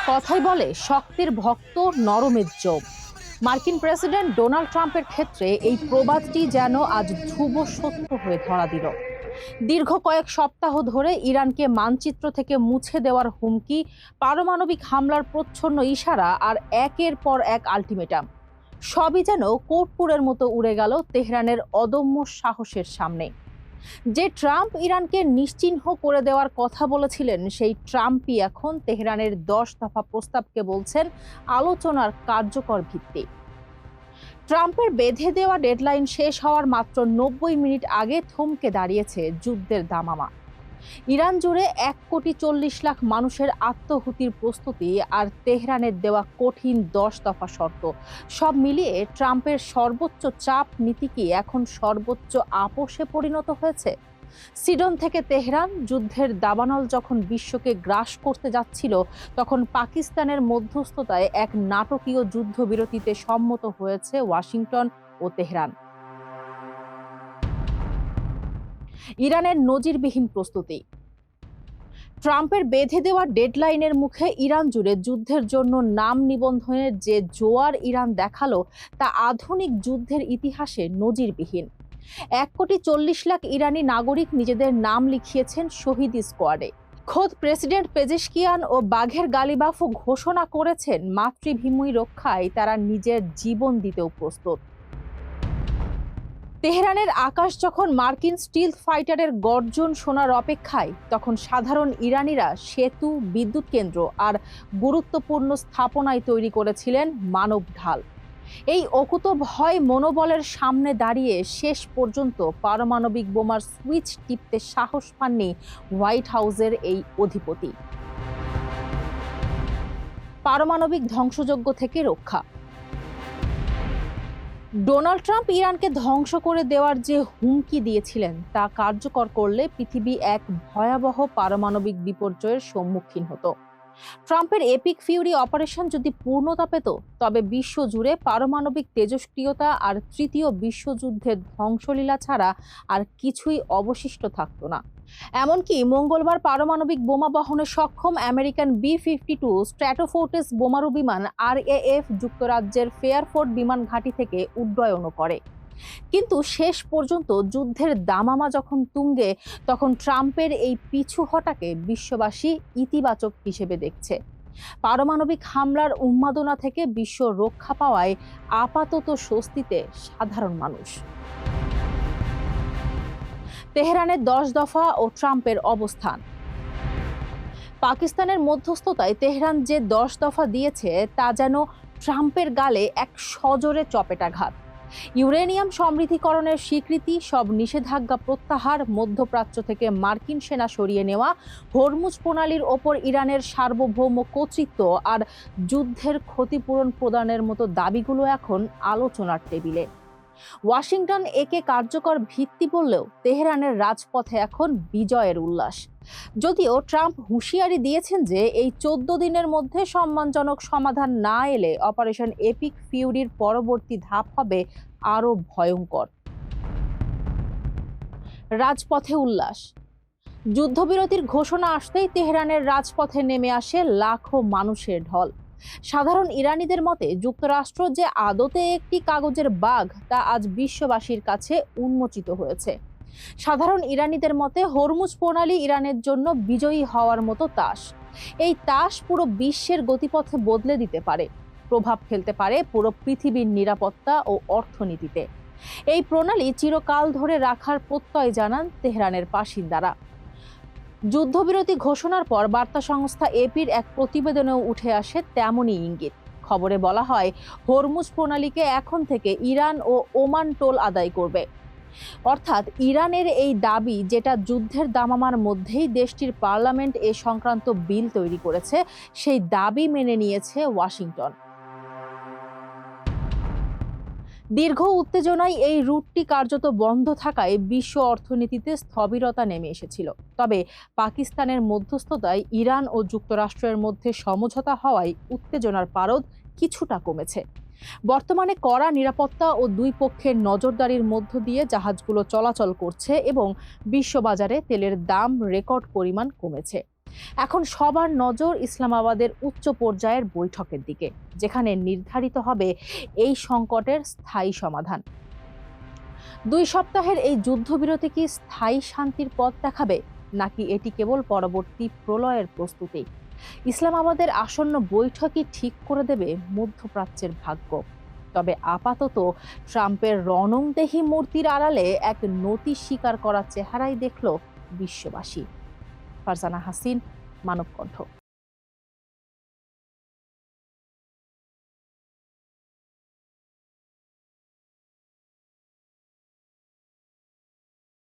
কথাই বলে শক্তির ভক্ত নরমের জোব। মার্কিন প্রেসিডেন্ট ডোনাল্ড ট্রাম্পের ক্ষেত্রে এই প্রবাদটি যেন আজ ধ্রুব সত্য হয়ে ধরা দিল। দীর্ঘ কয়েক সপ্তাহ ধরে ইরানকে মানচিত্র থেকে মুছে দেওয়ার হুমকি, পারমাণবিক হামলার প্রচ্ছন্ন ইশারা আর একের পর এক আলটিমেটাম, সবই যেন কর্পূরের মতো উড়ে গেল তেহরানের অদম্য সাহসের সামনে। যে ট্রাম্প ইরানকে নিশ্চিহ্ন করে দেওয়ার কথা বলেছিলেন, সেই ট্রাম্পই এখন তেহরানের 10 দফা প্রস্তাবকে বলছেন আলোচনার কার্যকর ভিত্তি। ট্রাম্পের বেঁধে দেওয়া ডেডলাইন শেষ হওয়ার মাত্র 90 মিনিট আগে থমকে দাঁড়িয়েছে যুদ্ধের দামামা। ইরান জুড়ে 1,40,00,000 মানুষের আত্মহুতির প্রস্তুতি আর তেহরানের দেওয়া কঠিন 10 দফা শর্ত, সব মিলিয়ে ট্রাম্পের সর্বোচ্চ চাপ নীতি কি এখন সর্বোচ্চ আপোষে পরিণত হয়েছে? সিডন থেকে তেহরান, যুদ্ধের দাবানল যখন বিশ্বকে গ্রাস করতে যাচ্ছিল, তখন পাকিস্তানের মধ্যস্থতায় এক নাটকীয় যুদ্ধবিরতিতে সম্মত হয়েছে ওয়াশিংটন ও তেহরান। ইরানের নজিরবিহীন প্রস্তুতি। ট্রাম্পের বেঁধে দেওয়া ডেডলাইনের মুখে ইরান জুড়ে যুদ্ধের জন্য নাম নিবন্ধনের যে জোয়ার ইরান দেখালো, তা আধুনিক যুদ্ধের ইতিহাসে নজিরবিহীন। 1,40,00,000 ইরানি নাগরিক নিজেদের নাম লিখিয়েছেন শহীদ স্কোয়াডে। খোদ প্রেসিডেন্ট পেজেশকিয়ান ও বাঘের গালিবাফও ঘোষণা করেছেন মাতৃভূমি রক্ষায় তারা নিজের জীবন দিতেও প্রস্তুত। তেহরানের আকাশ যখন মার্কিন স্টিলথ ফাইটারের গর্জন শোনার অপেক্ষায়, তখন সাধারণ ইরানিরা সেতু, বিদ্যুৎ কেন্দ্র আর গুরুত্বপূর্ণ স্থাপনায় তৈরি করেছিলেন মানব ঢাল। এই অকুতোভয় মনোবলের সামনে দাঁড়িয়ে শেষ পর্যন্ত পারমাণবিক বোমার সুইচ টিপতে সাহস পাননি হোয়াইট হাউসের এই অধিপতি। পারমাণবিক ধ্বংসযজ্ঞ থেকে রক্ষা। ডোনাল্ড ট্রাম্প ইরানকে ধ্বংস করে দেওয়ার যে হুমকি দিয়েছিলেন, তা কার্যকর করলে পৃথিবী এক ভয়াবহ পারমাণবিক বিপর্যয়ের সম্মুখীন হতো। ট্রাম্পের এপিক ফিউরি অপারেশন যদি পূর্ণতা পেত, তবে বিশ্বজুড়ে পারমাণবিক তেজস্ক্রিয়তা আর তৃতীয় বিশ্বযুদ্ধের ধ্বংসলীলা ছাড়া আর কিছুই অবশিষ্ট থাকতো না। এমনকি মঙ্গলবার পারমাণবিক বোমা বহনে সক্ষম আমেরিকান B-52 স্ট্র্যাটোফোর্টিস বোমারু বিমান RAF যুক্তরাজ্যের ফেয়ারফোর্ট বিমান ঘাঁটি থেকে উড্ডয়নও করে। কিন্তু শেষ পর্যন্ত যুদ্ধের দামামা যখন তুঙ্গে, তখন ট্রাম্পের এই পিছু হটাকে বিশ্ববাসী ইতিবাচক হিসেবে দেখছে। পারমাণবিক হামলার উন্মাদনা থেকে বিশ্ব রক্ষা পাওয়ায় আপাতত স্বস্তিতে সাধারণ মানুষ। তেহরানের 10 দফা ও ট্রাম্পের অবস্থান। পাকিস্তানের মধ্যস্থতায় তেহরান যে 10 দফা দিয়েছে, তা যেন ট্রাম্পের গালে এক সজোরে চপেটাঘাত। ইউরেনিয়াম সমৃদ্ধিকরণের স্বীকৃতি, সব নিষেধাজ্ঞা প্রত্যাহার, মধ্যপ্রাচ্য থেকে মার্কিন সেনা সরিয়ে নেওয়া, হরমুজ প্রণালীর ওপর ইরানের সার্বভৌম কর্তৃত্ব আর যুদ্ধের ক্ষতিপূরণ প্রদানের মতো দাবিগুলো এখন আলোচনার টেবিলে। ওয়াশিংটন একে কার্যকর ভিত্তি বললেও তেহরানের রাজপথে এখন বিজয়ের উল্লাস। যদিও ট্রাম্প হুঁশিয়ারি দিয়েছেন যে এই 14 দিনের মধ্যে সম্মানজনক সমাধান না এলে অপারেশন এপিক ফিউরির পরবর্তী ধাপ হবে আরও ভয়ঙ্কর। রাজপথে উল্লাস। যুদ্ধবিরতির ঘোষণা আসতেই তেহরানের রাজপথে নেমে আসে লাখো মানুষের ঢল। সাধারণ ইরানিদের মতে যুক্তরাষ্ট্র যে আদতে একটি কাগজের বাঘ, তা আজ বিশ্ববাসীর কাছে উন্মোচিত হয়েছে। সাধারণ ইরানিদের মতে হরমুজ প্রণালী ইরানের জন্য বিজয়ী হওয়ার মতো তাস। এই তাস পুরো বিশ্বের গতিপথে বদলে দিতে পারে, প্রভাব ফেলতে পারে পুরো পৃথিবীর নিরাপত্তা ও অর্থনীতিতে। এই প্রণালী চিরকাল ধরে রাখার প্রত্যয় জানান তেহরানের বাসিন্দারা। যুদ্ধবিরতি ঘোষণার পর বার্তা সংস্থা এপির এক প্রতিবেদনেও উঠে আসে তেমনই ইঙ্গিত। খবরে বলা হয়, হরমুজ প্রণালীকে এখন থেকে ইরান ও ওমান টোল আদায় করবে। অর্থাৎ ইরানের এই দাবি, যেটা যুদ্ধের দামামার মধ্যেই দেশটির পার্লামেন্ট এ সংক্রান্ত বিল তৈরি করেছে, সেই দাবি মেনে নিয়েছে ওয়াশিংটন। দীর্ঘ উত্তেজনায় এই রুটটি কার্যত বন্ধ থাকায় বিশ্ব অর্থনীতিতে স্থবিরতা নেমে এসেছিল। তবে পাকিস্তানের মধ্যস্থতায় ইরান ও যুক্তরাষ্ট্রের মধ্যে সমঝোতা হওয়ায় উত্তেজনার পারদ কিছুটা কমেছে। বর্তমানে কড়া নিরাপত্তা ও দুই পক্ষের নজরদারির মধ্য দিয়ে জাহাজগুলো চলাচল করছে এবং বিশ্ববাজারে তেলের দাম রেকর্ড পরিমাণ কমেছে। এখন সবার নজর ইসলামাবাদের উচ্চ পর্যায়ের বৈঠকের দিকে, যেখানে নির্ধারিত হবে এই সংকটের স্থায়ী সমাধান। 2 সপ্তাহের এই যুদ্ধবিরতি কি স্থায়ী শান্তির পথ দেখাবে, নাকি এটি কেবল পরবর্তী প্রলয়ের প্রস্তুতি? ইসলামাবাদের আসন্ন বৈঠকই ঠিক করে দেবে মধ্যপ্রাচ্যের ভাগ্য। তবে আপাতত ট্রাম্পের রণংদেহী মূর্তির আড়ালে এক নতি স্বীকার করার চেহারাই দেখল বিশ্ববাসী। ফারজানা হাসিন, মানবকণ্ঠ।